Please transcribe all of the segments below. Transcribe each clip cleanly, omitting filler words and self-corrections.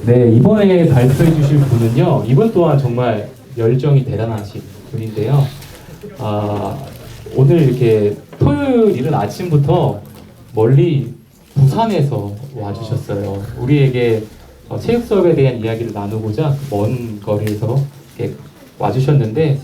네, 이번에 발표해 주실 분은요, 이분 또한 정말 열정이 대단하신 분인데요. 오늘 이렇게 토요일 이른 아침부터 멀리 부산에서 와주셨어요. 우리에게 체육 수업에 대한 이야기를 나누고자 먼 거리에서 이렇게 와주셨는데,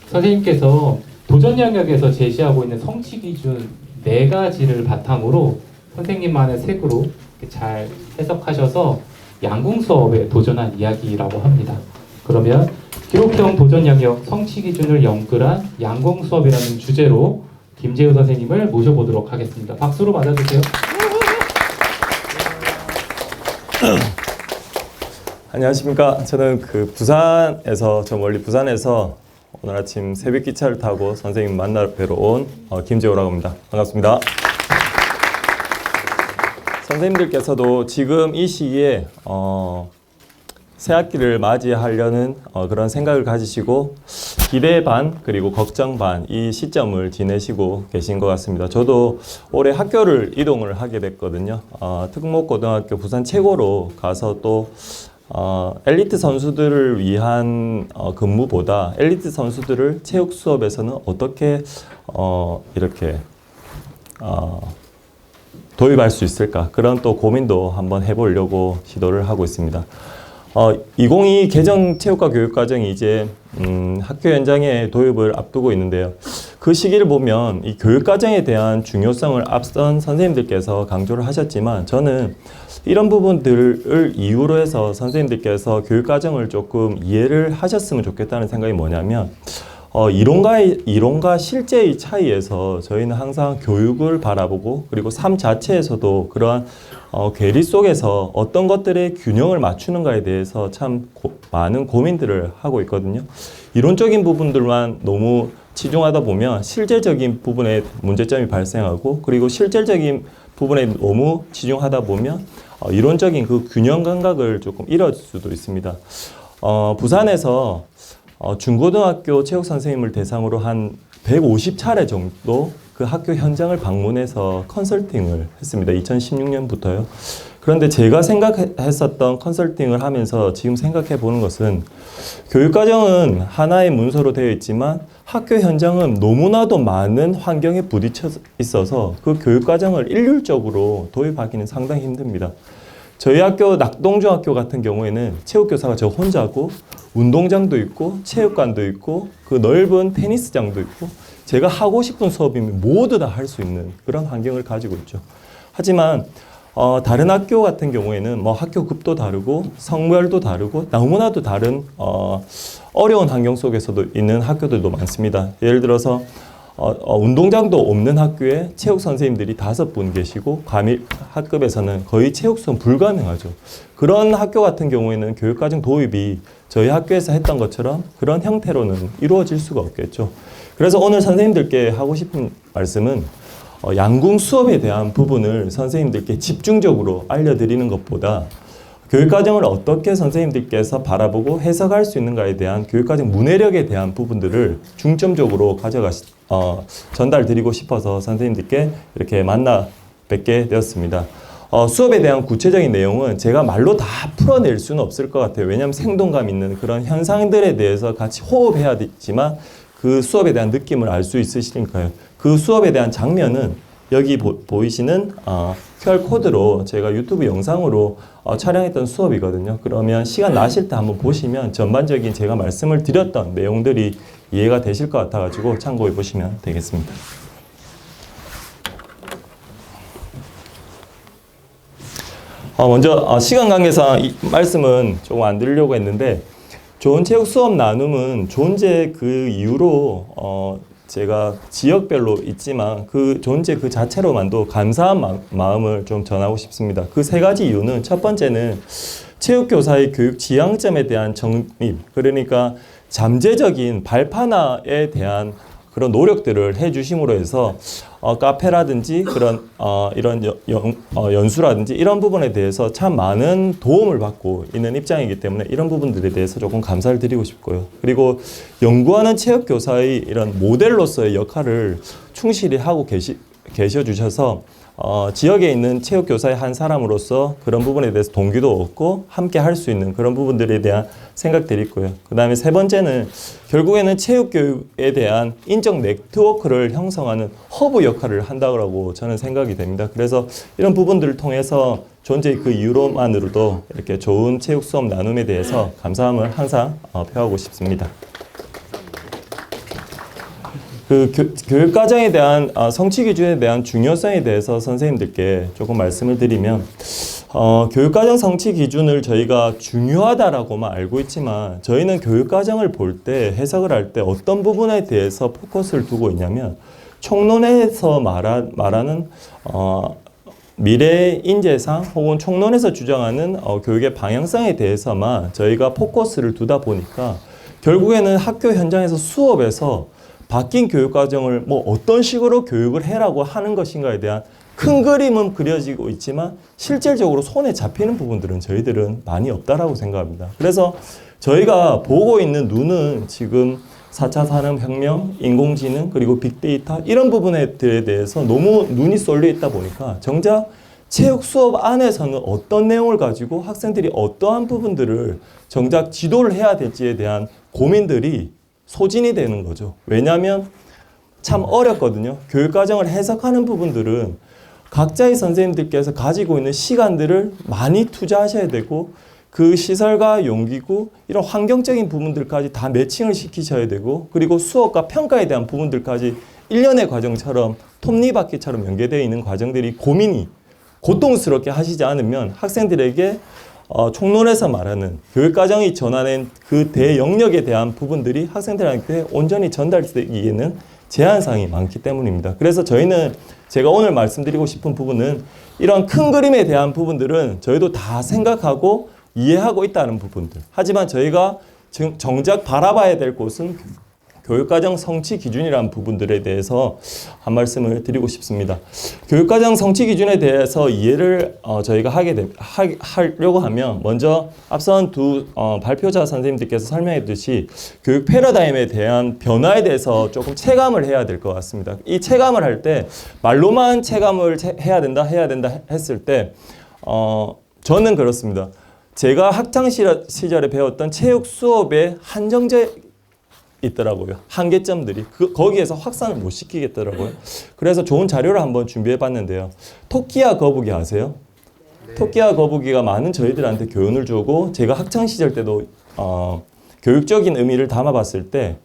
선생님께서 도전 영역에서 제시하고 있는 성취 기준 4가지를 바탕으로 선생님만의 색으로 잘 해석하셔서 양궁 수업에 도전한 이야기라고 합니다. 그러면 기록형 도전 영역 성취 기준을 연결한 양궁 수업이라는 주제로 김재우 선생님을 모셔보도록 하겠습니다. 박수로 맞아주세요. 안녕하십니까. 저는 부산에서, 저 멀리 부산에서 오늘 아침 새벽 기차를 타고 선생님 만나 뵈러 온 김재우라고 합니다. 반갑습니다. 선생님들께서도 지금 이 시기에 새학기를 맞이하려는 그런 생각을 가지시고 기대 반 그리고 걱정 반 이 시점을 지내시고 계신 것 같습니다. 저도 올해 학교를 이동을 하게 됐거든요. 특목고등학교 부산 최고로 가서 또 엘리트 선수들을 위한 근무보다 엘리트 선수들을 체육 수업에서는 어떻게 이렇게 도입할 수 있을까, 그런 또 고민도 한번 해보려고 시도를 하고 있습니다. 2022 개정 체육과 교육과정이 이제 학교 현장에 도입을 앞두고 있는데요. 그 시기를 보면 이 교육과정에 대한 중요성을 앞선 선생님들께서 강조를 하셨지만, 저는 이런 부분들을 이유로 해서 선생님들께서 교육과정을 조금 이해를 하셨으면 좋겠다는 생각이 뭐냐면, 이론과 실제의 차이에서 저희는 항상 교육을 바라보고, 그리고 삶 자체에서도 그러한 괴리 속에서 어떤 것들의 균형을 맞추는가에 대해서 참 많은 고민들을 하고 있거든요. 이론적인 부분들만 너무 치중하다 보면 실제적인 부분에 문제점이 발생하고, 그리고 실질적인 부분에 너무 치중하다 보면 이론적인 그 균형 감각을 조금 잃을 수도 있습니다. 부산에서 중고등학교 체육 선생님을 대상으로 한 150차례 정도 그 학교 현장을 방문해서 컨설팅을 했습니다. 2016년부터요. 그런데 제가 생각했었던 컨설팅을 하면서 지금 생각해 보는 것은, 교육과정은 하나의 문서로 되어 있지만 학교 현장은 너무나도 많은 환경에 부딪혀 있어서 그 교육과정을 일률적으로 도입하기는 상당히 힘듭니다. 저희 학교 낙동중학교 같은 경우에는 체육교사가 저 혼자고, 운동장도 있고 체육관도 있고 그 넓은 테니스장도 있고, 제가 하고 싶은 수업이면 모두 다 할 수 있는 그런 환경을 가지고 있죠. 하지만 다른 학교 같은 경우에는 뭐 학교 급도 다르고 성별도 다르고 너무나도 다른 어려운 환경 속에서도 있는 학교들도 많습니다. 예를 들어서 운동장도 없는 학교에 체육 선생님들이 5분 계시고 과밀 학급에서는 거의 체육 수업 불가능하죠. 그런 학교 같은 경우에는 교육과정 도입이 저희 학교에서 했던 것처럼 그런 형태로는 이루어질 수가 없겠죠. 그래서 오늘 선생님들께 하고 싶은 말씀은, 양궁 수업에 대한 부분을 선생님들께 집중적으로 알려드리는 것보다 교육과정을 어떻게 선생님들께서 바라보고 해석할 수 있는가에 대한 교육과정 문해력에 대한 부분들을 중점적으로 전달드리고 싶어서 선생님들께 이렇게 만나 뵙게 되었습니다. 수업에 대한 구체적인 내용은 제가 말로 다 풀어낼 수는 없을 것 같아요. 왜냐하면 생동감 있는 그런 현상들에 대해서 같이 호흡해야 되지만 그 수업에 대한 느낌을 알 수 있으시니까요. 그 수업에 대한 장면은 여기 보이시는 QR코드로 제가 유튜브 영상으로 촬영했던 수업이거든요. 그러면 시간 나실 때 한번 보시면 전반적인 제가 말씀을 드렸던 내용들이 이해가 되실 것 같아가지고 참고해 보시면 되겠습니다. 먼저 시간 관계상 이 말씀은 조금 안 드리려고 했는데, 좋은 체육 수업 나눔은 존재 그 이유로 제가 지역별로 있지만 그 존재 그 자체로만도 감사한 마음을 좀 전하고 싶습니다. 그 3가지 이유는, 첫 번째는 체육교사의 교육 지향점에 대한 정립, 그러니까 잠재적인 발판화에 대한 그런 노력들을 해주심으로 해서 카페라든지 그런 이런 연수라든지 이런 부분에 대해서 참 많은 도움을 받고 있는 입장이기 때문에 이런 부분들에 대해서 조금 감사를 드리고 싶고요. 그리고 연구하는 체육교사의 이런 모델로서의 역할을 충실히 하고 계셔 주셔서 지역에 있는 체육교사의 한 사람으로서 그런 부분에 대해서 동기도 얻고 함께 할 수 있는 그런 부분들에 대한 생각들이 있고요. 그 다음에 세 번째는 결국에는 체육교육에 대한 인적 네트워크를 형성하는 허브 역할을 한다고 저는 생각이 됩니다. 그래서 이런 부분들을 통해서 존재의 그 이유로만으로도 이렇게 좋은 체육 수업 나눔에 대해서 감사함을 항상 표하고 싶습니다. 그 교육 과정에 대한 성취 기준에 대한 중요성에 대해서 선생님들께 조금 말씀을 드리면 교육 과정 성취 기준을 저희가 중요하다라고만 알고 있지만 저희는 교육 과정을 볼 때 해석을 할 때 어떤 부분에 대해서 포커스를 두고 있냐면 총론에서 말하는 미래 인재상 혹은 총론에서 주장하는 교육의 방향성에 대해서만 저희가 포커스를 두다 보니까 결국에는 학교 현장에서 수업에서 바뀐 교육 과정을 뭐 어떤 식으로 교육을 해라고 하는 것인가에 대한 큰 그림은 그려지고 있지만 실질적으로 손에 잡히는 부분들은 저희들은 많이 없다라고 생각합니다. 그래서 저희가 보고 있는 눈은 지금 4차 산업혁명, 인공지능, 그리고 빅데이터 이런 부분들에 대해서 너무 눈이 쏠려 있다 보니까 정작 체육 수업 안에서는 어떤 내용을 가지고 학생들이 어떠한 부분들을 정작 지도를 해야 될지에 대한 고민들이 소진이 되는 거죠. 왜냐하면 참 어렵거든요. 교육과정을 해석하는 부분들은 각자의 선생님들께서 가지고 있는 시간들을 많이 투자하셔야 되고 그 시설과 용기구 이런 환경적인 부분들까지 다 매칭을 시키셔야 되고 그리고 수업과 평가에 대한 부분들까지 일련의 과정처럼 톱니바퀴처럼 연계되어 있는 과정들이 고민이 고통스럽게 하시지 않으면 학생들에게 총론에서 말하는 교육과정이 전하는 그 대영역에 대한 부분들이 학생들한테 온전히 전달되기에는 제한사항이 많기 때문입니다. 그래서 저희는 제가 오늘 말씀드리고 싶은 부분은 이런 큰 그림에 대한 부분들은 저희도 다 생각하고 이해하고 있다는 부분들. 하지만 저희가 정작 바라봐야 될 곳은 교육과정 성취 기준이라는 부분들에 대해서 한 말씀을 드리고 싶습니다. 교육과정 성취 기준에 대해서 이해를 저희가 하려고 하면 먼저 앞선 두 발표자 선생님들께서 설명해 주듯이 교육 패러다임에 대한 변화에 대해서 조금 체감을 해야 될 것 같습니다. 이 체감을 할 때 말로만 체감을 해야 된다 했을 때 저는 그렇습니다. 제가 학창 시절에 배웠던 체육 수업의 한정제 있더라고요. 한계점들이 거기에서 확산을 못 시키겠더라고요. 그래서 좋은 자료를 한번 준비해 봤는데요. 토끼와 거북이 아세요? 네. 토끼와 거북이가 많은 저희들한테 교훈을 주고 제가 학창 시절 때도 교육적인 의미를 담아 봤을 때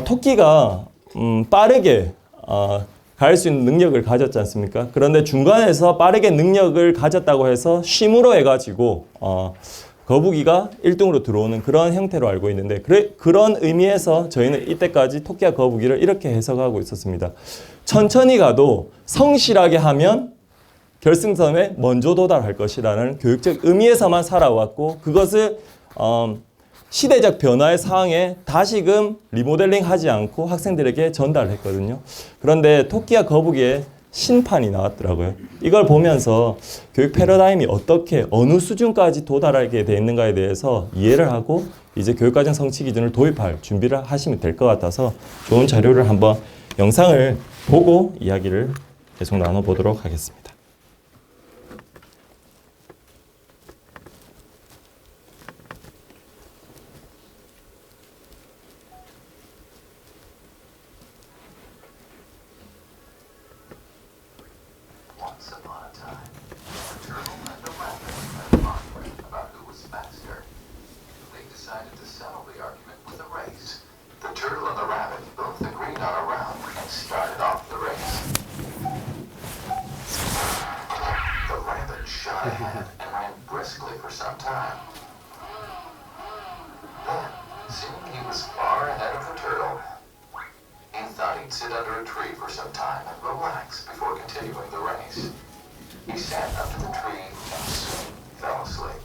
토끼가 빠르게 갈 수 있는 능력을 가졌지 않습니까? 그런데 중간에서 빠르게 능력을 가졌다고 해서 쉼으로 해가지고 거북이가 1등으로 들어오는 그런 형태로 알고 있는데 그런 의미에서 저희는 이때까지 토끼와 거북이를 이렇게 해석하고 있었습니다. 천천히 가도 성실하게 하면 결승선에 먼저 도달할 것이라는 교육적 의미에서만 살아왔고 그것을 시대적 변화의 상황에 다시금 리모델링 하지 않고 학생들에게 전달했거든요. 그런데 토끼와 거북이의 신판이 나왔더라고요. 이걸 보면서 교육 패러다임이 어떻게 어느 수준까지 도달하게 돼 있는가에 대해서 이해를 하고 이제 교육과정 성취 기준을 도입할 준비를 하시면 될 것 같아서 좋은 자료를 한번 영상을 보고 이야기를 계속 나눠보도록 하겠습니다. and ran briskly for some time. Then, seeing he was far ahead of the turtle, he thought he'd sit under a tree for some time and relax before continuing the race. He sat under the tree and soon fell asleep.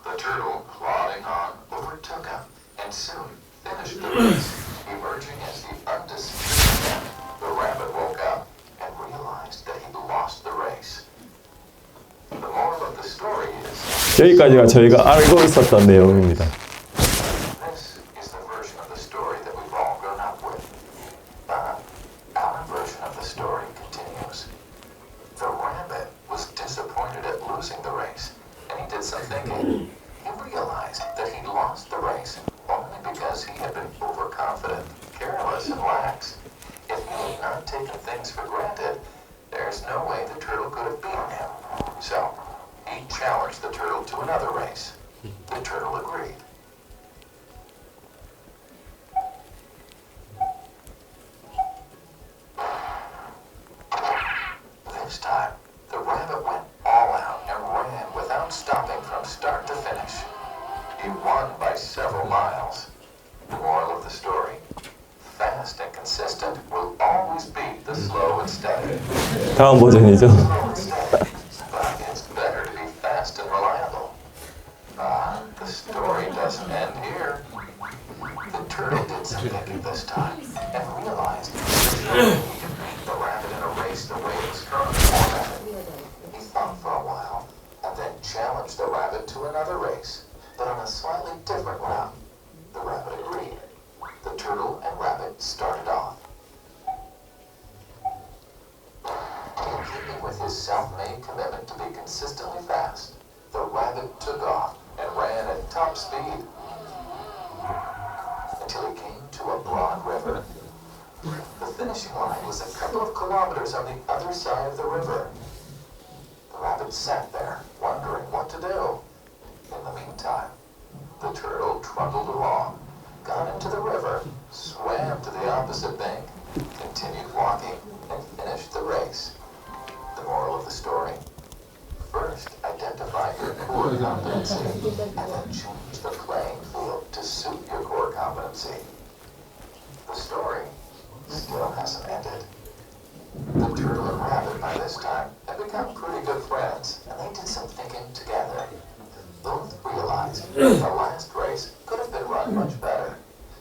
The turtle, plodding on, overtook him and soon finished the race, emerging as the undisputed champ. The rabbit woke up and realized that he'd lost the race. The moral of the story is 여기까지가 저희가 알고 있었던 내용입니다. this is the version of the story that we've all grown up with. But our version of the story continues. some thinking. He realized that he'd lost the race only because he had been overconfident, careless, and lax. If he had not taken things for granted, there's no way the turtle could have beaten him. So, he challenged the turtle to another race. The turtle agreed. This time, the rabbit went all out and ran without stopping from start to finish. He won by several miles. The moral of the story: fast and consistent will always beat the slow and steady. 다음 버전이죠. Slow and steady, but it's better to be fast and reliable. The story doesn't end here. The turtle did some thinking this time and realized he could beat the rabbit in a race the way it was currently formatted. He thought for a while and then challenged the rabbit to another race, but on a slightly different route. The rabbit agreed. The turtle and rabbit started off. In keeping with his self-made commitment to be consistently fast, the rabbit took off and ran at top speed until he came to a broad river. The finishing line was a couple of kilometers on the other side of the river. The rabbit sat there, wondering what to do. In the meantime, the turtle trundled along, got into the river, swam to the opposite bank, continued walking, and finished the race. The moral of the story: first, identify your core competency, and then change the playing field to suit your core competency. The story still hasn't ended. The turtle and rabbit by this time had become pretty good friends, and they did some thinking together. Both realized the last race could have been run much better.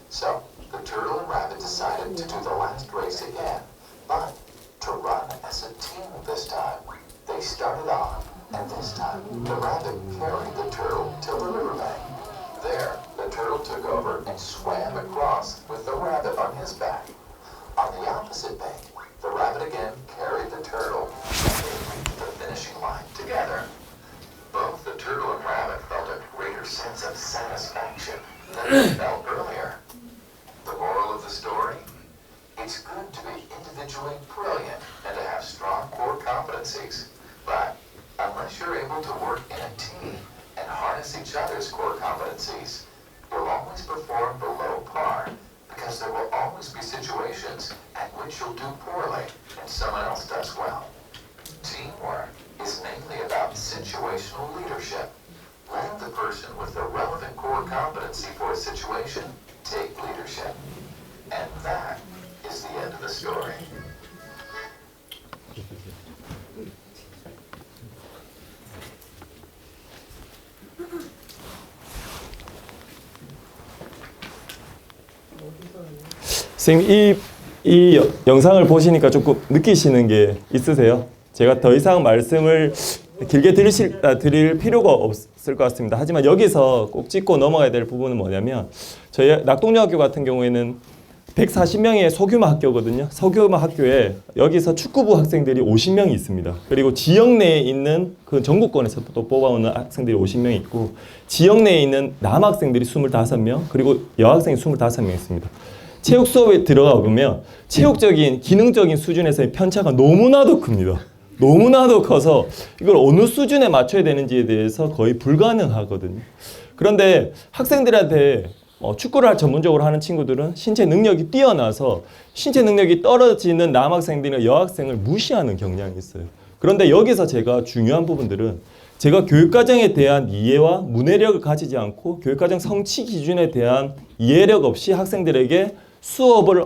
So, the turtle and rabbit decided to do the last race again, but to run as a team this time. They started off, and this time, the rabbit carried the turtle till the riverbank. There, the turtle took over and swam across with the rabbit on his back. On the opposite bank, the rabbit again carried the turtle, and they reached the finishing line together. Both the turtle and rabbit felt a greater sense of satisfaction than they felt earlier. The moral of the story: it's good to be individually brilliant and to have strong core competencies. But unless you're able to work in a team and harness each other's core competencies, you'll always perform below par, because there will always be situations at which you'll do poorly and someone else does well. Teamwork is mainly about situational leadership, letting the person with the relevant core competency for a situation take leadership. And that is the end of the story. 선생님, 이 영상을 보시니까 조금 느끼시는 게 있으세요? 제가 더 이상 말씀을 길게 드릴 필요가 없을 것 같습니다. 하지만 여기서 꼭 짚고 넘어가야 될 부분은 뭐냐면, 저희 낙동여학교 같은 경우에는 140명의 소규모 학교거든요. 소규모 학교에 여기서 축구부 학생들이 50명이 있습니다. 그리고 지역 내에 있는 그 전국권에서 또 뽑아오는 학생들이 50명이 있고, 지역 내에 있는 남학생들이 25명, 그리고 여학생이 25명 있습니다. 체육 수업에 들어가 보면 체육적인, 기능적인 수준에서의 편차가 너무나도 큽니다. 너무나도 커서 이걸 어느 수준에 맞춰야 되는지에 대해서 거의 불가능하거든요. 그런데 학생들한테 축구를 전문적으로 하는 친구들은 신체 능력이 뛰어나서 신체 능력이 떨어지는 남학생들이나 여학생을 무시하는 경향이 있어요. 그런데 여기서 제가 중요한 부분들은, 제가 교육과정에 대한 이해와 문해력을 가지지 않고 교육과정 성취 기준에 대한 이해력 없이 학생들에게 수업을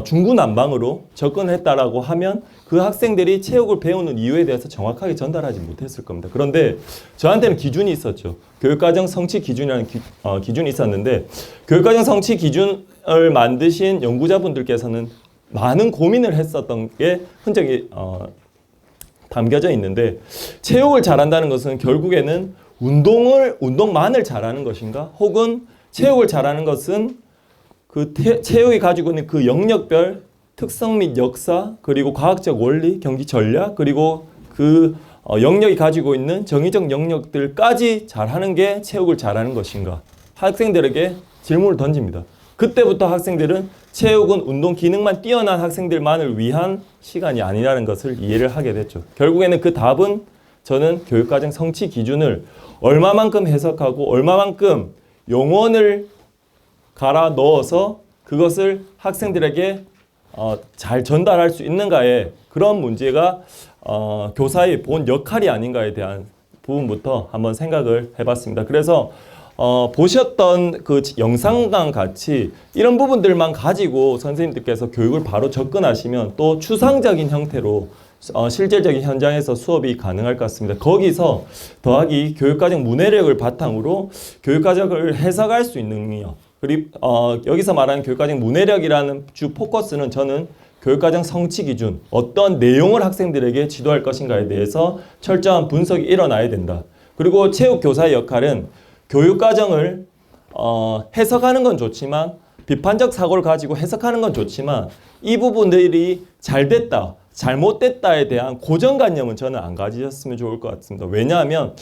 중구난방으로 접근을 했다라고 하면 그 학생들이 체육을 배우는 이유에 대해서 정확하게 전달하지 못했을 겁니다. 그런데 저한테는 기준이 있었죠. 교육과정 성취 기준이라는 기준이 있었는데, 교육과정 성취 기준을 만드신 연구자분들께서는 많은 고민을 했었던 게 흔적이 담겨져 있는데, 체육을 잘한다는 것은 결국에는 운동만을 잘하는 것인가, 혹은 체육을 잘하는 것은 그 체육이 가지고 있는 그 영역별 특성 및 역사, 그리고 과학적 원리, 경기 전략, 그리고 그 영역이 가지고 있는 정의적 영역들까지 잘하는 게 체육을 잘하는 것인가? 학생들에게 질문을 던집니다. 그때부터 학생들은 체육은 운동 기능만 뛰어난 학생들만을 위한 시간이 아니라는 것을 이해를 하게 됐죠. 결국에는 그 답은 저는 교육과정 성취 기준을 얼마만큼 해석하고 얼마만큼 용언을 갈아 넣어서 그것을 학생들에게 잘 전달할 수 있는가에 그런 문제가 교사의 본 역할이 아닌가에 대한 부분부터 한번 생각을 해봤습니다. 그래서 보셨던 그 영상과 같이 이런 부분들만 가지고 선생님들께서 교육을 바로 접근하시면 또 추상적인 형태로 실질적인 현장에서 수업이 가능할 것 같습니다. 거기서 더하기 교육과정 문해력을 바탕으로 교육과정을 해석할 수 있는 능력, 그리고 여기서 말하는 교육과정 문해력이라는 주 포커스는 저는 교육과정 성취 기준, 어떤 내용을 학생들에게 지도할 것인가에 대해서 철저한 분석이 일어나야 된다. 그리고 체육교사의 역할은 교육과정을 해석하는 건 좋지만 비판적 사고를 가지고 해석하는 건 좋지만 이 부분들이 잘 됐다, 잘못됐다에 대한 고정관념은 저는 안 가지셨으면 좋을 것 같습니다. 왜냐하면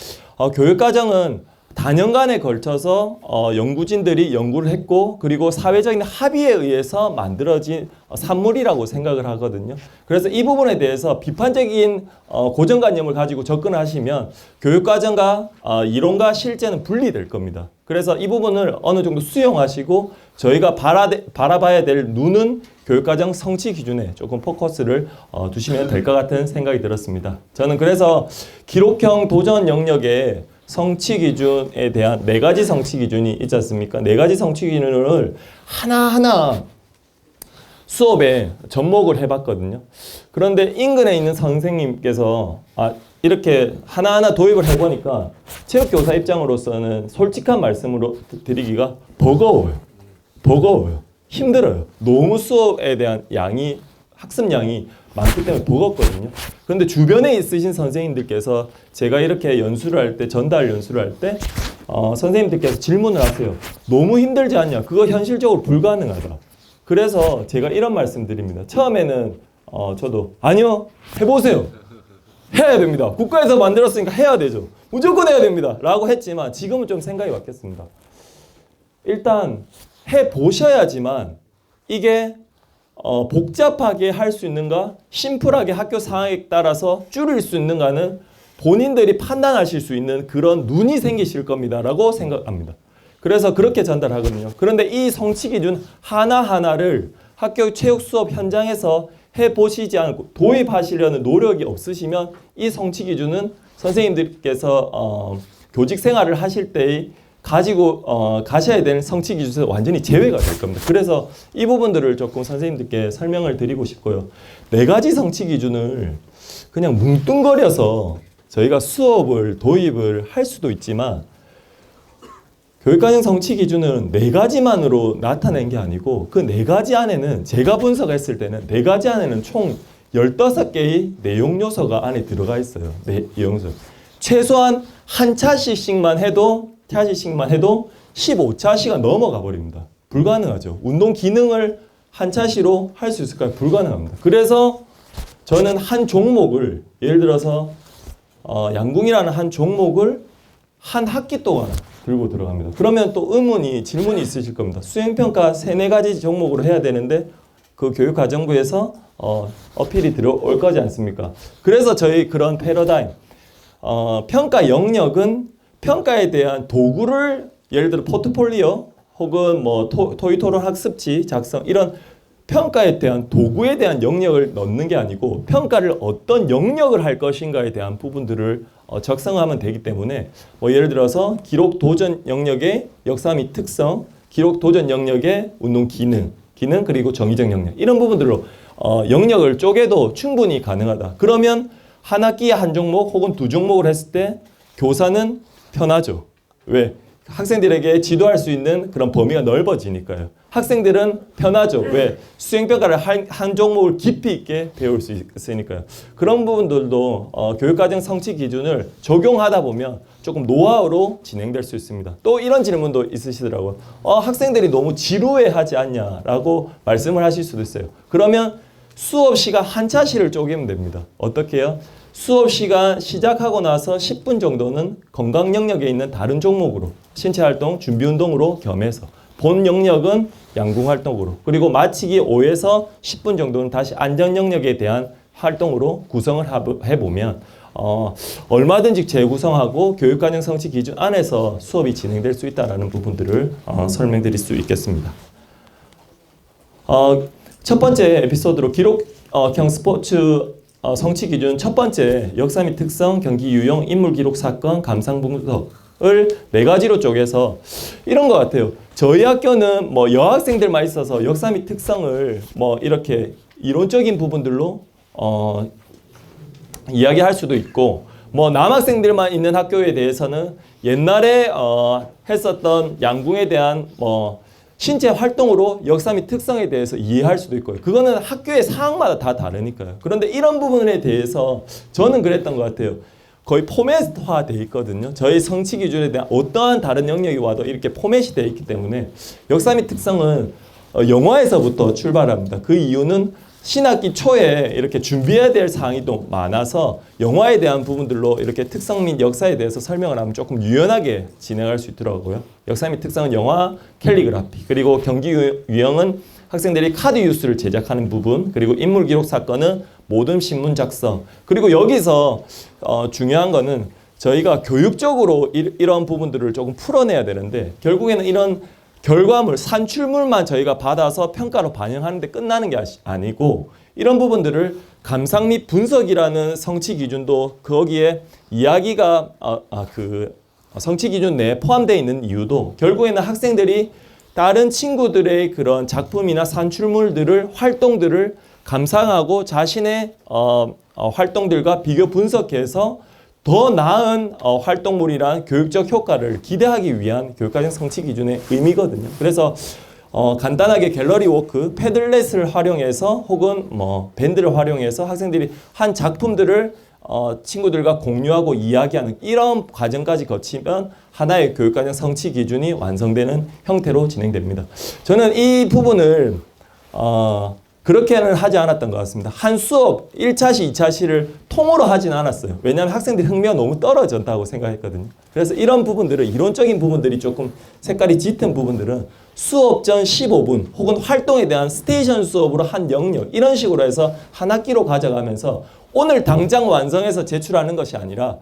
교육과정은 다년간에 걸쳐서 연구진들이 연구를 했고 그리고 사회적인 합의에 의해서 만들어진 산물이라고 생각을 하거든요. 그래서 이 부분에 대해서 비판적인 고정관념을 가지고 접근하시면 교육과정과 이론과 실제는 분리될 겁니다. 그래서 이 부분을 어느 정도 수용하시고 저희가 바라봐야 될 눈은 교육과정 성취 기준에 조금 포커스를 두시면 될 것 같은 생각이 들었습니다. 저는 그래서 기록형 도전 영역에 성취 기준에 대한 4가지 성취 기준이 있지 않습니까? 4가지 성취 기준을 하나하나 수업에 접목을 해봤거든요. 그런데 인근에 있는 선생님께서 이렇게 하나하나 도입을 해보니까 체육교사 입장으로서는 솔직한 말씀으로 드리기가 버거워요. 힘들어요. 너무 수업에 대한 학습량이 많기 때문에 버겁거든요. 그런데 주변에 있으신 선생님들께서 제가 이렇게 연수를 할 때, 전달 연수를 할 때 선생님들께서 질문을 하세요. 너무 힘들지 않냐? 그거 현실적으로 불가능하다. 그래서 제가 이런 말씀 드립니다. 처음에는 저도 아니요, 해보세요. 해야 됩니다. 국가에서 만들었으니까 해야 되죠. 무조건 해야 됩니다. 라고 했지만 지금은 좀 생각이 바뀌었습니다. 일단 해보셔야지만 이게 복잡하게 할 수 있는가, 심플하게 학교 상황에 따라서 줄일 수 있는가는 본인들이 판단하실 수 있는 그런 눈이 생기실 겁니다. 라고 생각합니다. 그래서 그렇게 전달하거든요. 그런데 이 성취 기준 하나하나를 학교 체육 수업 현장에서 해보시지 않고 도입하시려는 노력이 없으시면 이 성취 기준은 선생님들께서 교직 생활을 하실 때의 가지고 가셔야 되는 성취 기준에서 완전히 제외가 될 겁니다. 그래서 이 부분들을 조금 선생님들께 설명을 드리고 싶고요. 4가지 성취 기준을 그냥 뭉뚱거려서 저희가 수업을 도입을 할 수도 있지만 교육과정 성취 기준은 4가지만으로 나타낸 게 아니고 그 4가지 안에는 제가 분석했을 때는 4가지 안에는 총 15개의 내용 요소가 안에 들어가 있어요. 내용서 최소한 한 차씩만 해도 15차시가 넘어가 버립니다. 불가능하죠. 운동 기능을 한 차시로 할 수 있을까요? 불가능합니다. 그래서 저는 한 종목을 예를 들어서 양궁이라는 한 종목을 한 학기 동안 들고 들어갑니다. 그러면 또 질문이 있으실 겁니다. 수행평가 3-4가지 종목으로 해야 되는데 그 교육과정부에서 어필이 들어올 거지 않습니까? 그래서 저희 그런 패러다임, 평가 영역은 평가에 대한 도구를 예를 들어 포트폴리오 혹은 뭐 토익 토론 학습지 작성 이런 평가에 대한 도구에 대한 영역을 넣는 게 아니고 평가를 어떤 영역을 할 것인가에 대한 부분들을 적성하면 되기 때문에 뭐 예를 들어서 기록 도전 영역의 역사 및 특성, 기록 도전 영역의 운동 기능 그리고 정의적 영역 이런 부분들로 영역을 쪼개도 충분히 가능하다. 그러면 한 학기에 한 종목 혹은 2종목을 했을 때 교사는 편하죠. 왜? 학생들에게 지도할 수 있는 그런 범위가 넓어지니까요. 학생들은 편하죠. 왜? 수행평가를 한 종목을 깊이 있게 배울 수 있으니까요. 그런 부분들도 교육과정 성취 기준을 적용하다 보면 조금 노하우로 진행될 수 있습니다. 또 이런 질문도 있으시더라고요. 학생들이 너무 지루해하지 않냐라고 말씀을 하실 수도 있어요. 그러면 수업 시간 한 차시를 쪼개면 됩니다. 어떻게 해요? 수업 시간 시작하고 나서 10분 정도는 건강 영역에 있는 다른 종목으로 신체 활동, 준비 운동으로 겸해서 본 영역은 양궁 활동으로 그리고 마치기 5에서 10분 정도는 다시 안전 영역에 대한 활동으로 구성을 해보면 얼마든지 재구성하고 교육과정 성취 기준 안에서 수업이 진행될 수 있다는 부분들을 설명드릴 수 있겠습니다. 첫 번째 에피소드로 기록형 스포츠 성취 기준 첫 번째 역사 및 특성, 경기 유형, 인물 기록 사건, 감상 분석을 4가지로 쪼개서 이런 것 같아요. 저희 학교는 뭐 여학생들만 있어서 역사 및 특성을 뭐 이렇게 이론적인 부분들로 이야기할 수도 있고 뭐 남학생들만 있는 학교에 대해서는 옛날에 했었던 양궁에 대한 뭐 신체 활동으로 역사 및 특성에 대해서 이해할 수도 있고요. 그거는 학교의 사항마다 다 다르니까요. 그런데 이런 부분에 대해서 저는 그랬던 것 같아요. 거의 포맷화 돼 있거든요. 저희 성취 기준에 대한 어떠한 다른 영역이 와도 이렇게 포맷이 돼 있기 때문에 역사 및 특성은 영화에서부터 출발합니다. 그 이유는 신학기 초에 이렇게 준비해야 될 사항이 또 많아서 영화에 대한 부분들로 이렇게 특성 및 역사에 대해서 설명을 하면 조금 유연하게 진행할 수 있더라고요. 역사 및 특성은 영화, 캘리그라피, 그리고 경기 유형은 학생들이 카드 뉴스를 제작하는 부분, 그리고 인물 기록 사건은 모든 신문 작성. 그리고 여기서 중요한 거는 저희가 교육적으로 이런 부분들을 조금 풀어내야 되는데 결국에는 이런 결과물, 산출물만 저희가 받아서 평가로 반영하는데 끝나는 게 아니고 이런 부분들을 감상 및 분석이라는 성취 기준도 거기에 이야기가 그 성취 기준 내에 포함되어 있는 이유도 결국에는 학생들이 다른 친구들의 그런 작품이나 산출물들을 활동들을 감상하고 자신의 활동들과 비교 분석해서 더 나은 활동물이란 교육적 효과를 기대하기 위한 교육과정 성취 기준의 의미거든요. 그래서 간단하게 갤러리 워크, 패들렛을 활용해서 혹은 뭐 밴드를 활용해서 학생들이 한 작품들을 친구들과 공유하고 이야기하는 이런 과정까지 거치면 하나의 교육과정 성취 기준이 완성되는 형태로 진행됩니다. 저는 이 부분을 그렇게는 하지 않았던 것 같습니다. 한 수업 1차시, 2차시를 통으로 하진 않았어요. 왜냐하면 학생들이 흥미가 너무 떨어졌다고 생각했거든요. 그래서 이런 부분들은 이론적인 부분들이 조금 색깔이 짙은 부분들은 수업 전 15분 혹은 활동에 대한 스테이션 수업으로 한 영역 이런 식으로 해서 한 학기로 가져가면서 오늘 당장 완성해서 제출하는 것이 아니라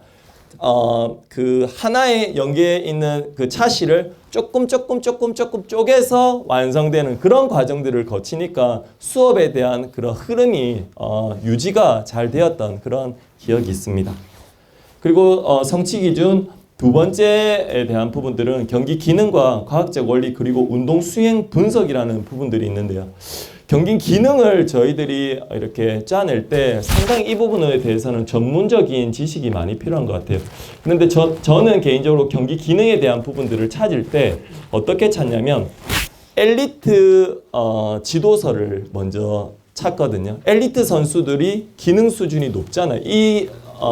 그 하나의 연계에 있는 그 차시를 조금 쪼개서 완성되는 그런 과정들을 거치니까 수업에 대한 그런 흐름이 유지가 잘 되었던 그런 기억이 있습니다. 그리고 성취 기준 두 번째에 대한 부분들은 경기 기능과 과학적 원리 그리고 운동 수행 분석이라는 부분들이 있는데요. 경기 기능을 저희들이 이렇게 짜낼 때 상당히 이 부분에 대해서는 전문적인 지식이 많이 필요한 것 같아요. 그런데 저는 개인적으로 경기 기능에 대한 부분들을 찾을 때 어떻게 찾냐면 엘리트 지도서를 먼저 찾거든요. 엘리트 선수들이 기능 수준이 높잖아요. 이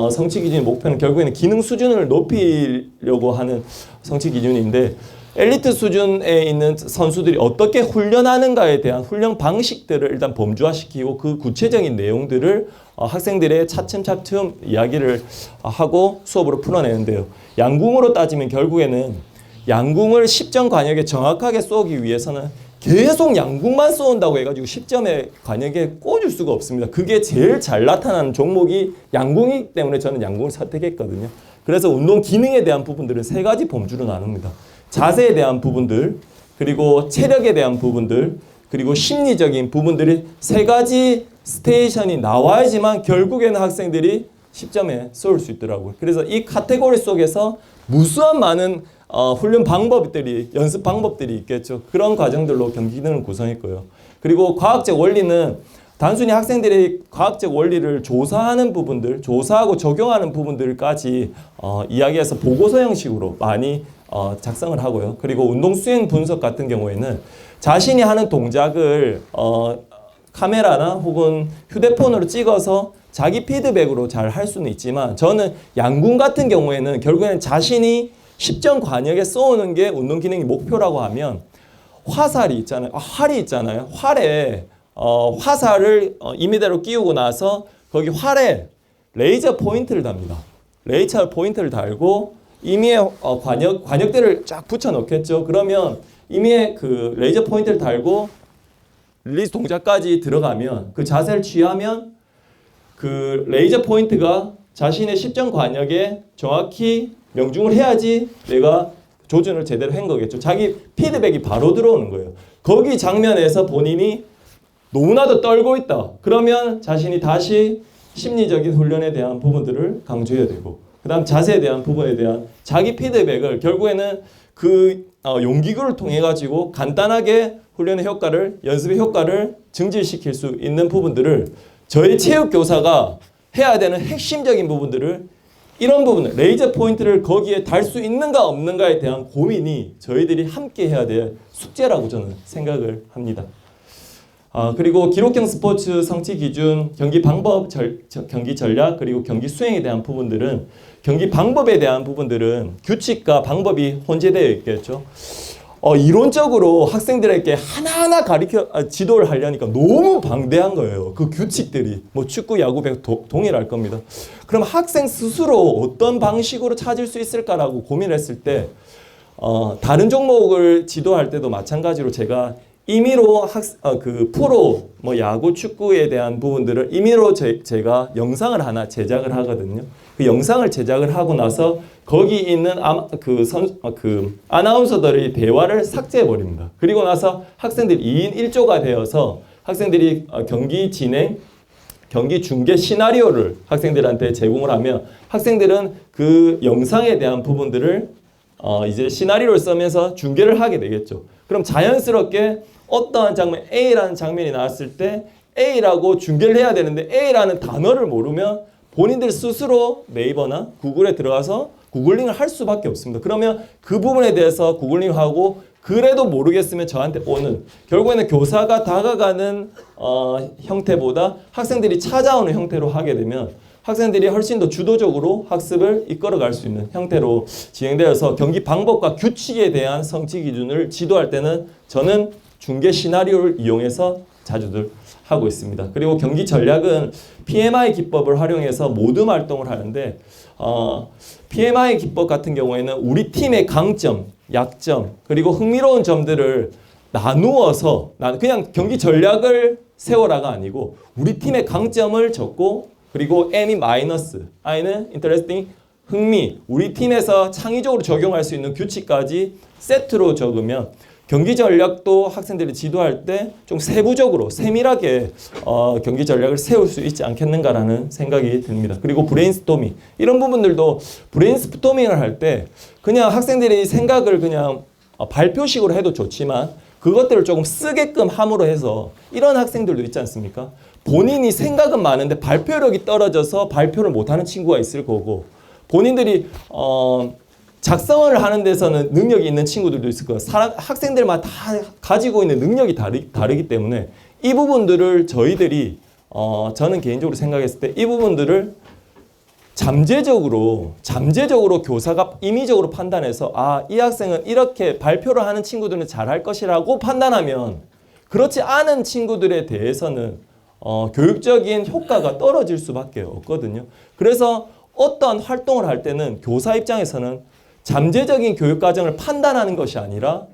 성취 기준의 목표는 결국에는 기능 수준을 높이려고 하는 성취 기준인데 엘리트 수준에 있는 선수들이 어떻게 훈련하는가에 대한 훈련 방식들을 일단 범주화시키고 그 구체적인 내용들을 학생들의 차츰차츰 이야기를 하고 수업으로 풀어내는데요. 양궁으로 따지면 결국에는 양궁을 10점 관역에 정확하게 쏘기 위해서는 계속 양궁만 쏘는다고 해가지고 10점의 관역에 꽂을 수가 없습니다. 그게 제일 잘 나타나는 종목이 양궁이기 때문에 저는 양궁을 선택했거든요. 그래서 운동 기능에 대한 부분들은 3가지 범주로 나눕니다. 자세에 대한 부분들, 그리고 체력에 대한 부분들, 그리고 심리적인 부분들이 3가지 스테이션이 나와야지만 결국에는 학생들이 10점에 쏠 수 있더라고요. 그래서 이 카테고리 속에서 무수한 많은 훈련 방법들이, 연습 방법들이 있겠죠. 그런 과정들로 경기 기능을 구성했고요. 그리고 과학적 원리는 단순히 학생들이 과학적 원리를 조사하는 부분들, 조사하고 적용하는 부분들까지 이야기해서 보고서 형식으로 많이 작성을 하고요. 그리고 운동 수행 분석 같은 경우에는 자신이 하는 동작을 카메라나 혹은 휴대폰으로 찍어서 자기 피드백으로 잘 할 수는 있지만 저는 양궁 같은 경우에는 결국에는 자신이 10점 관역에 쏘는 게 운동 기능이 목표라고 하면 화살이 있잖아요. 활이 있잖아요. 활에 화살을 2m로 끼우고 나서 거기 활에 레이저 포인트를 답니다. 레이저 포인트를 달고 임의의 관역대를 쫙 붙여 놓겠죠. 그러면 임의의 그 레이저 포인트를 달고 릴리즈 동작까지 들어가면 그 자세를 취하면 그 레이저 포인트가 자신의 십전 관역에 정확히 명중을 해야지 내가 조준을 제대로 한 거겠죠. 자기 피드백이 바로 들어오는 거예요. 거기 장면에서 본인이 너무나도 떨고 있다. 그러면 자신이 다시 심리적인 훈련에 대한 부분들을 강조해야 되고, 그 다음 자세에 대한 부분에 대한 자기 피드백을 결국에는 그 용기구를 통해 가지고 간단하게 훈련의 효과를, 연습의 효과를 증진시킬 수 있는 부분들을 저희 체육교사가 해야 되는 핵심적인 부분들을, 이런 부분을, 레이저 포인트를 거기에 달 수 있는가 없는가에 대한 고민이 저희들이 함께 해야 될 숙제라고 저는 생각을 합니다. 그리고 기록형 스포츠 성취 기준, 경기 방법, 경기 전략, 그리고 경기 수행에 대한 부분들은, 경기 방법에 대한 부분들은 규칙과 방법이 혼재되어 있겠죠. 이론적으로 학생들에게 하나하나 지도를 하려니까 너무 방대한 거예요. 그 규칙들이. 뭐 축구, 야구, 배구 동일할 겁니다. 그럼 학생 스스로 어떤 방식으로 찾을 수 있을까라고 고민했을 때, 다른 종목을 지도할 때도 마찬가지로 제가 임의로 그 프로 뭐 야구, 축구에 대한 부분들을 임의로 제가 영상을 하나 제작을 하거든요. 그 영상을 제작을 하고 나서 거기 있는 그 아나운서들의 대화를 삭제해 버립니다. 그리고 나서 학생들이 2인 1조가 되어서 학생들이 경기 진행, 경기 중계 시나리오를 학생들한테 제공을 하면 학생들은 그 영상에 대한 부분들을 이제 시나리오를 쓰면서 중계를 하게 되겠죠. 그럼 자연스럽게 어떠한 장면, A라는 장면이 나왔을 때 A라고 중계를 해야 되는데 A라는 단어를 모르면 본인들 스스로 네이버나 구글에 들어가서 구글링을 할 수밖에 없습니다. 그러면 그 부분에 대해서 구글링하고 그래도 모르겠으면 저한테 오는, 결국에는 교사가 다가가는 형태보다 학생들이 찾아오는 형태로 하게 되면 학생들이 훨씬 더 주도적으로 학습을 이끌어갈 수 있는 형태로 진행되어서 경기 방법과 규칙에 대한 성취 기준을 지도할 때는 저는 중계 시나리오를 이용해서 자주들 하고 있습니다. 그리고 경기 전략은 PMI 기법을 활용해서 모둠 활동을 하는데, PMI 기법 같은 경우에는 우리 팀의 강점, 약점, 그리고 흥미로운 점들을 나누어서 그냥 경기 전략을 세워라가 아니고 우리 팀의 강점을 적고, 그리고 N이 마이너스, I는 interesting, 흥미, 우리 팀에서 창의적으로 적용할 수 있는 규칙까지 세트로 적으면 경기 전략도 학생들이 지도할 때 좀 세부적으로 세밀하게 경기 전략을 세울 수 있지 않겠는가라는 생각이 듭니다. 그리고 브레인스토밍, 이런 부분들도 브레인스토밍을 할 때 그냥 학생들이 생각을 그냥 발표식으로 해도 좋지만 그것들을 조금 쓰게끔 함으로 해서, 이런 학생들도 있지 않습니까? 본인이 생각은 많은데 발표력이 떨어져서 발표를 못하는 친구가 있을 거고, 본인들이 작성을 하는 데서는 능력이 있는 친구들도 있을 거예요. 학생들마다 다 가지고 있는 능력이 다르기 때문에 이 부분들을 저희들이 저는 개인적으로 생각했을 때 이 부분들을 잠재적으로 교사가 임의적으로 판단해서 이 학생은 이렇게 발표를 하는 친구들은 잘할 것이라고 판단하면, 그렇지 않은 친구들에 대해서는 교육적인 효과가 떨어질 수밖에 없거든요. 그래서 어떤 활동을 할 때는 교사 입장에서는 잠재적인 교육 과정을 판단하는 것이 아니라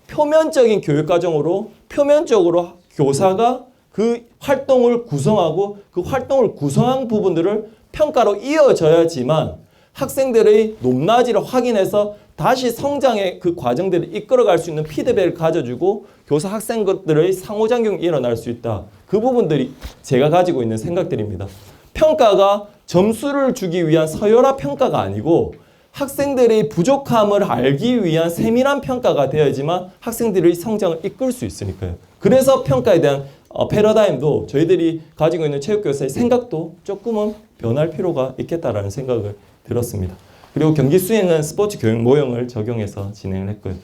표면적인 교육 과정으로 표면적으로 교사가 그 활동을 구성하고 그 활동을 구성한 부분들을 평가로 이어져야지만 학생들의 높낮이를 확인해서 다시 성장의 그 과정들을 이끌어갈 수 있는 피드백을 가져주고 교사 학생들의 상호작용이 일어날 수 있다. 그 부분들이 제가 가지고 있는 생각들입니다. 평가가 점수를 주기 위한 서열화 평가가 아니고 학생들의 부족함을 알기 위한 세밀한 평가가 되어야지만 학생들의 성장을 이끌 수 있으니까요. 그래서 평가에 대한 패러다임도 저희들이 가지고 있는 체육교사의 생각도 조금은 변할 필요가 있겠다라는 생각을 들었습니다. 그리고 경기 수행은 스포츠 교육 모형을 적용해서 진행을 했고요.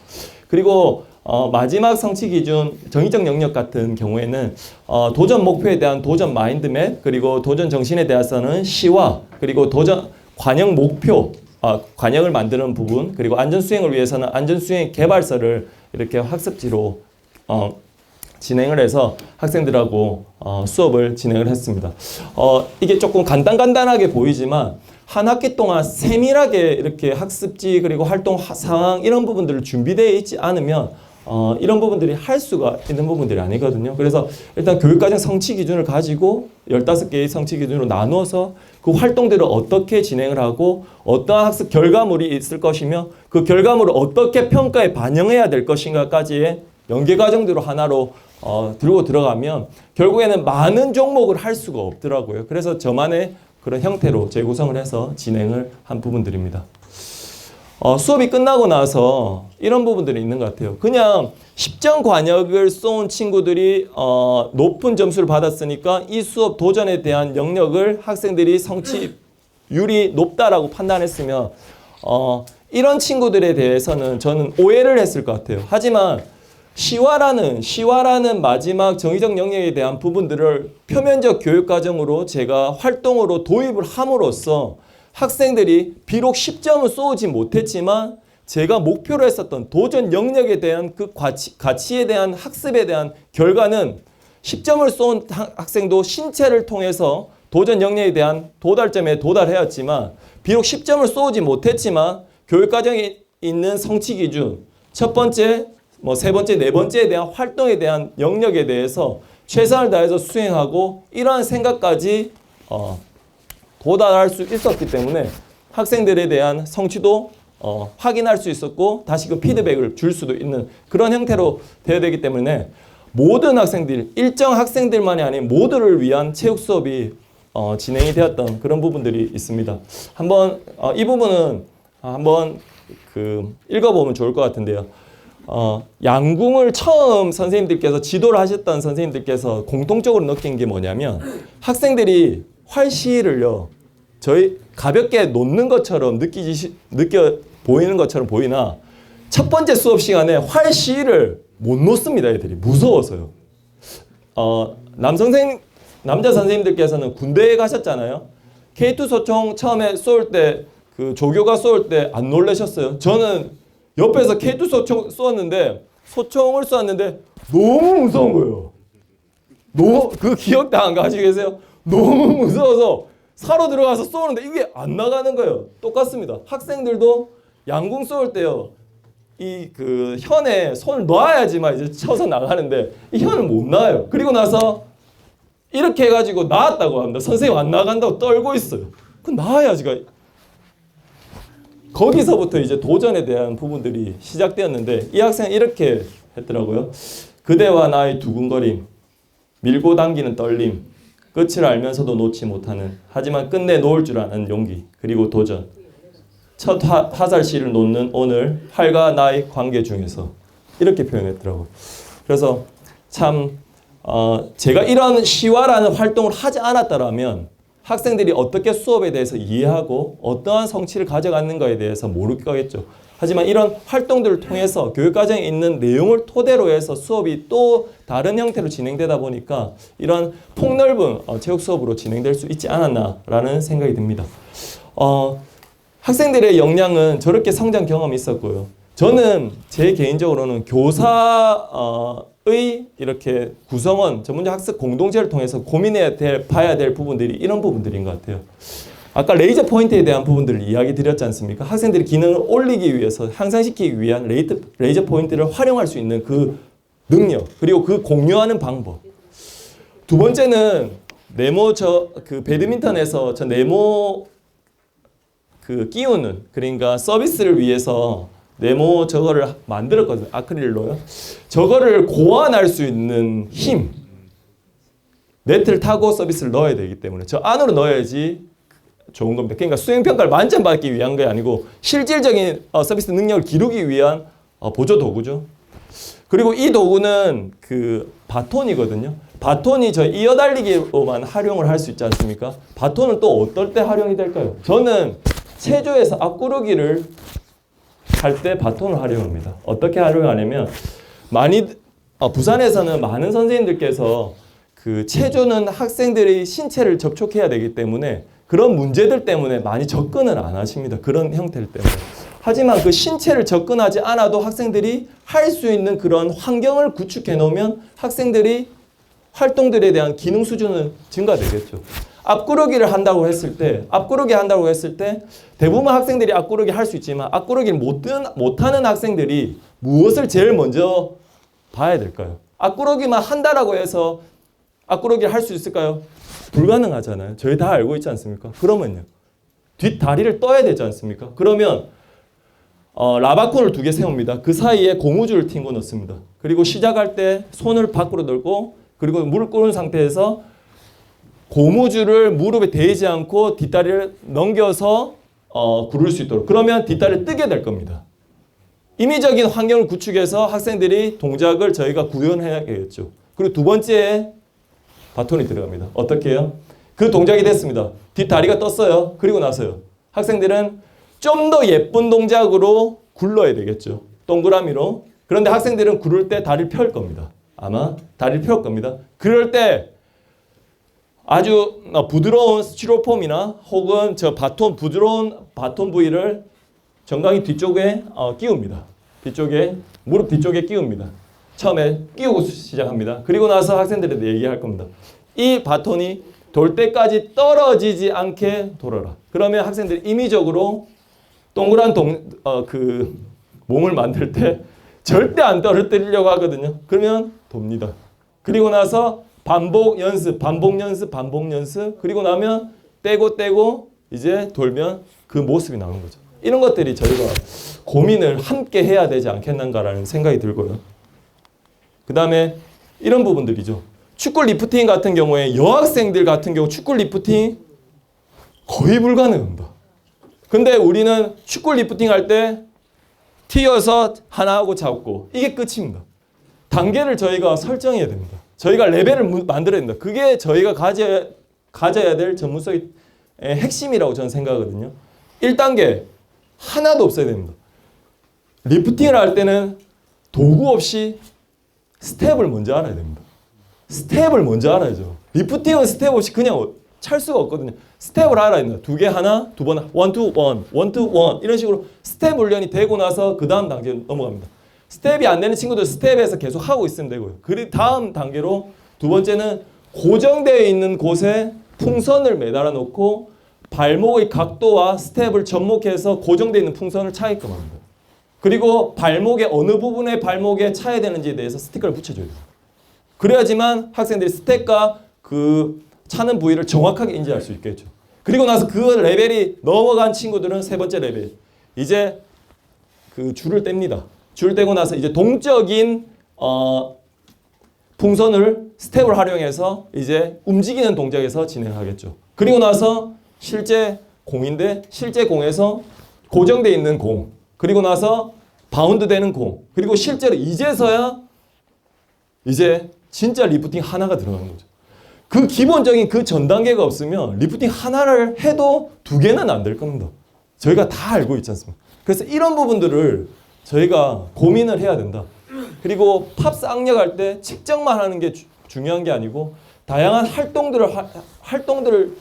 그리고 마지막 성취 기준, 정의적 영역 같은 경우에는 도전 목표에 대한 도전 마인드맵, 그리고 도전 정신에 대해서는 시와, 그리고 도전 관역 목표, 관역을 만드는 부분, 그리고 안전수행을 위해서는 안전수행 개발서를 이렇게 학습지로 진행을 해서 학생들하고 수업을 진행을 했습니다. 이게 조금 간단하게 보이지만 한 학기 동안 세밀하게 이렇게 학습지 그리고 활동 상황 이런 부분들을 준비되어 있지 않으면 이런 부분들이 할 수가 있는 부분들이 아니거든요. 그래서 일단 교육과정 성취 기준을 가지고 15개의 성취 기준으로 나누어서 그 활동들을 어떻게 진행을 하고 어떠한 학습 결과물이 있을 것이며 그 결과물을 어떻게 평가에 반영해야 될 것인가까지의 연계 과정들로 하나로 들고 들어가면 결국에는 많은 종목을 할 수가 없더라고요. 그래서 저만의 그런 형태로 재구성을 해서 진행을 한 부분들입니다. 수업이 끝나고 나서 이런 부분들이 있는 것 같아요. 그냥 10점 관역을 쏜 친구들이 높은 점수를 받았으니까 이 수업 도전에 대한 영역을 학생들이 성취율이 높다라고 판단했으면 이런 친구들에 대해서는 저는 오해를 했을 것 같아요. 하지만 시화라는 마지막 정의적 영역에 대한 부분들을 표면적 교육과정으로 제가 활동으로 도입을 함으로써 학생들이 비록 10점을 쏘지 못했지만 제가 목표로 했었던 도전 영역에 대한 그 가치에 대한 학습에 대한 결과는 10점을 쏜 학생도 신체를 통해서 도전 영역에 대한 도달점에 도달하였지만 비록 10점을 쏘지 못했지만 교육과정에 있는 성취 기준 첫 번째, 세 번째, 네 번째에 대한 활동에 대한 영역에 대해서 최선을 다해서 수행하고 이러한 생각까지 도달할 수 있었기 때문에 학생들에 대한 성취도 확인할 수 있었고 다시 그 피드백을 줄 수도 있는 그런 형태로 되어야 되기 때문에 모든 학생들, 일정 학생들만이 아닌 모두를 위한 체육 수업이 진행이 되었던 그런 부분들이 있습니다. 한번 이 부분은 한번 읽어보면 좋을 것 같은데요. 양궁을 처음 선생님들께서 지도를 하셨던 선생님들께서 공통적으로 느낀 게 뭐냐면 학생들이 활시위를요 저희 가볍게 놓는 것처럼 느껴 보이는 것처럼 보이나 첫 번째 수업 시간에 활시위를 못 놓습니다. 애들이 무서워서요. 남자 선생님들께서는 군대에 가셨잖아요. K2 소총 처음에 쏠 때 그 조교가 쏠 때 안 놀라셨어요? 저는 옆에서 K2 소총 소총을 쏘았는데 너무 무서운 거예요. 너무 그 기억도 안 가지고 계세요? 너무 무서워서 사로 들어가서 쏘는데 이게 안 나가는 거예요. 똑같습니다. 학생들도 양궁 쏠 때요. 이 그 현에 손을 놔야지만 이제 쳐서 나가는데 이 현을 못 놔요. 그리고 나서 이렇게 해가지고 나왔다고 합니다. 선생님 안 나간다고 떨고 있어요. 그 나와야지가. 거기서부터 이제 도전에 대한 부분들이 시작되었는데 이 학생은 이렇게 했더라고요. 그대와 나의 두근거림, 밀고 당기는 떨림, 끝을 알면서도 놓지 못하는 하지만 끝내 놓을 줄 아는 용기 그리고 도전. 첫 화살시를 놓는 오늘 활과 나의 관계 중에서 이렇게 표현했더라고요. 그래서 참 제가 이런 시화라는 활동을 하지 않았더라면 학생들이 어떻게 수업에 대해서 이해하고 어떠한 성취를 가져갔는가에 대해서 모를 거겠죠. 하지만 이런 활동들을 통해서 교육과정에 있는 내용을 토대로 해서 수업이 또 다른 형태로 진행되다 보니까 이런 폭넓은 체육 수업으로 진행될 수 있지 않았나라는 생각이 듭니다. 학생들의 역량은 저렇게 성장 경험이 있었고요. 저는 제 개인적으로는 교사의 이렇게 구성원, 전문적 학습 공동체를 통해서 봐야 될 부분들이 이런 부분들인 것 같아요. 아까 레이저 포인트에 대한 부분들을 이야기 드렸지 않습니까? 학생들이 기능을 올리기 위해서 향상시키기 위한 레이저 포인트를 활용할 수 있는 그 능력, 그리고 그 공유하는 방법. 두 번째는 배드민턴에서 저 네모 끼우는, 그러니까 서비스를 위해서 네모 저거를 만들었거든요. 아크릴로요. 저거를 고안할 수 있는 힘. 네트를 타고 서비스를 넣어야 되기 때문에 저 안으로 넣어야지 좋은 겁니다. 그러니까 수행평가를 만점 받기 위한 게 아니고 실질적인 서비스 능력을 기르기 위한 보조 도구죠. 그리고 이 도구는 바톤이거든요. 바톤이 저 이어달리기로만 활용을 할 수 있지 않습니까? 바톤은 또 어떨 때 활용이 될까요? 저는 체조에서 앞구르기를 할 때 바톤을 활용합니다. 어떻게 활용하냐면 부산에서는 많은 선생님들께서 체조는 학생들의 신체를 접촉해야 되기 때문에 그런 문제들 때문에 많이 접근을 안 하십니다. 그런 형태들 때문에. 하지만 그 신체를 접근하지 않아도 학생들이 할 수 있는 그런 환경을 구축해 놓으면 학생들이 활동들에 대한 기능 수준은 증가되겠죠. 앞구르기를 한다고 했을 때 대부분 학생들이 앞구르기 할 수 있지만 앞구르기를 못하는 학생들이 무엇을 제일 먼저 봐야 될까요? 앞구르기만 한다라고 해서 앞구르기를 할 수 있을까요? 불가능하잖아요. 저희 다 알고 있지 않습니까? 그러면요. 뒷다리를 떠야 되지 않습니까? 그러면 라바콘을 2개 세웁니다. 그 사이에 고무줄을 튕고 넣습니다. 그리고 시작할 때 손을 밖으로 들고 그리고 무릎 꿇은 상태에서 고무줄을 무릎에 대지 않고 뒷다리를 넘겨서 구를 수 있도록. 그러면 뒷다리를 뜨게 될 겁니다. 임의적인 환경을 구축해서 학생들이 동작을 저희가 구현해야겠죠. 그리고 두 번째에 바톤이 들어갑니다. 어떻게 해요? 그 동작이 됐습니다. 뒷다리가 떴어요. 그리고 나서요. 학생들은 좀 더 예쁜 동작으로 굴러야 되겠죠. 동그라미로. 그런데 학생들은 구를 때 다리를 펼 겁니다. 아마 다리를 펼 겁니다. 그럴 때 아주 부드러운 스티로폼이나 혹은 부드러운 바톤 부위를 정강이 뒤쪽에 끼웁니다. 무릎 뒤쪽에 끼웁니다. 처음에 끼우고 시작합니다. 그리고 나서 학생들한테 얘기할 겁니다. 이 바톤이 돌 때까지 떨어지지 않게 돌아라. 그러면 학생들이 임의적으로 동그란 몸을 만들 때 절대 안 떨어뜨리려고 하거든요. 그러면 돕니다. 그리고 나서 반복 연습. 그리고 나면 떼고 이제 돌면 그 모습이 나오는 거죠. 이런 것들이 저희가 고민을 함께 해야 되지 않겠는가라는 생각이 들고요. 그 다음에 이런 부분들이죠. 축구 리프팅 같은 경우에 여학생들 같은 경우 축구 리프팅 거의 불가능합니다. 근데 우리는 축구 리프팅 할 때 튀어서 하나 하고 잡고 이게 끝입니다. 단계를 저희가 설정해야 됩니다. 저희가 레벨을 만들어야 됩니다. 그게 저희가 가져야 될 전문성의 핵심이라고 저는 생각하거든요. 1단계 하나도 없어야 됩니다. 리프팅을 할 때는 도구 없이 스텝을 먼저 알아야 됩니다. 스텝을 먼저 알아야죠. 리프팅은 스텝 없이 그냥 찰 수가 없거든요. 스텝을 알아야 됩니다. 2개 하나, 2번 1, 2, 1 이런 식으로 스텝 훈련이 되고 나서 그 다음 단계로 넘어갑니다. 스텝이 안 되는 친구들 스텝에서 계속 하고 있으면 되고요. 그 다음 단계로 두 번째는 고정되어 있는 곳에 풍선을 매달아 놓고 발목의 각도와 스텝을 접목해서 고정되어 있는 풍선을 차게끔 합니다. 그리고 발목의 어느 부분에 발목에 차야 되는지에 대해서 스티커를 붙여줘야 돼요. 그래야지만 학생들이 스텝과 그 차는 부위를 정확하게 인지할 수 있겠죠. 그리고 나서 그 레벨이 넘어간 친구들은 세 번째 레벨. 이제 그 줄을 뗍니다. 줄 떼고 나서 이제 동적인 풍선을 스텝을 활용해서 이제 움직이는 동작에서 진행하겠죠. 그리고 나서 실제 공인데 실제 공에서 고정되어 있는 공. 그리고 나서 바운드 되는 공. 그리고 실제로 이제서야 이제 진짜 리프팅 하나가 들어가는 거죠. 그 기본적인 그 전 단계가 없으면 리프팅 하나를 해도 2개는 안 될 겁니다. 저희가 다 알고 있지 않습니까? 그래서 이런 부분들을 저희가 고민을 해야 된다. 그리고 팝스 악력할 때 측정만 하는 게 중요한 게 아니고 다양한 활동들을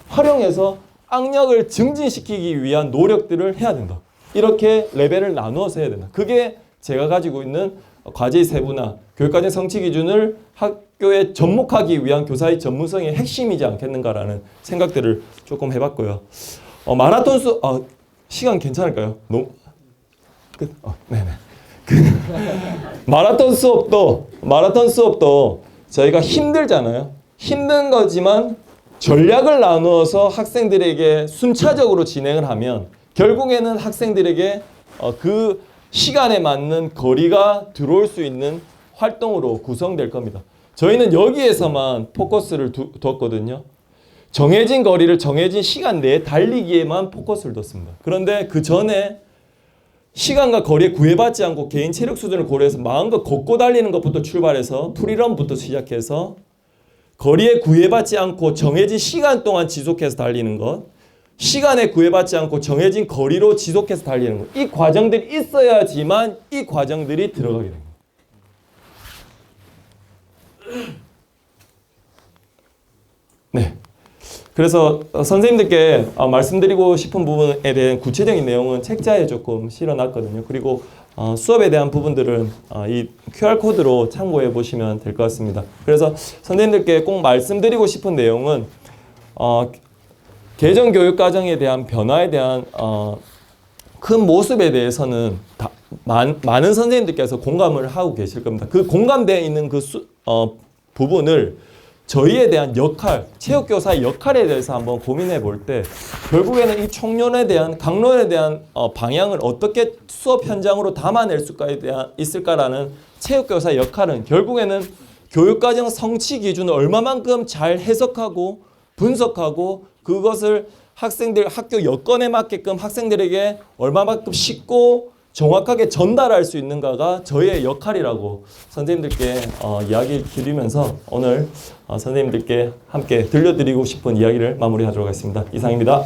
활용해서 악력을 증진시키기 위한 노력들을 해야 된다. 이렇게 레벨을 나누어서 해야 된다. 그게 제가 가지고 있는 과제의 세부나 교육과정 성취 기준을 학교에 접목하기 위한 교사의 전문성의 핵심이지 않겠는가라는 생각들을 조금 해봤고요. 마라톤 시간 괜찮을까요? 너무 끝. 네네. 마라톤 수업도 저희가 힘들잖아요. 힘든 거지만 전략을 나누어서 학생들에게 순차적으로 진행을 하면 결국에는 학생들에게 그 시간에 맞는 거리가 들어올 수 있는 활동으로 구성될 겁니다. 저희는 여기에서만 포커스를 뒀거든요. 정해진 거리를 정해진 시간 내에 달리기에만 포커스를 뒀습니다. 그런데 그 전에 시간과 거리에 구애받지 않고 개인 체력 수준을 고려해서 마음껏 걷고 달리는 것부터 출발해서 프리런부터 시작해서 거리에 구애받지 않고 정해진 시간 동안 지속해서 달리는 것, 시간에 구애받지 않고 정해진 거리로 지속해서 달리는 것. 이 과정들이 있어야지만 이 과정들이 들어가게 됩니다. 네. 그래서 선생님들께 말씀드리고 싶은 부분에 대한 구체적인 내용은 책자에 조금 실어놨거든요. 그리고 수업에 대한 부분들은 이 QR코드로 참고해 보시면 될 것 같습니다. 그래서 선생님들께 꼭 말씀드리고 싶은 내용은 개정교육과정에 대한 변화에 대한 큰 모습에 대해서는 많은 선생님들께서 공감을 하고 계실 겁니다. 그 공감되어 있는 그 부분을 저희에 대한 역할, 체육교사의 역할에 대해서 한번 고민해 볼 때 결국에는 이 총론에 대한 강론에 대한 방향을 어떻게 수업 현장으로 담아낼 수가 있을까라는 체육교사의 역할은 결국에는 교육과정 성취 기준을 얼마만큼 잘 해석하고 분석하고 그것을 학생들 학교 여건에 맞게끔 학생들에게 얼마만큼 쉽고 정확하게 전달할 수 있는가가 저희의 역할이라고 선생님들께 이야기 드리면서 오늘 선생님들께 함께 들려드리고 싶은 이야기를 마무리하도록 하겠습니다. 이상입니다.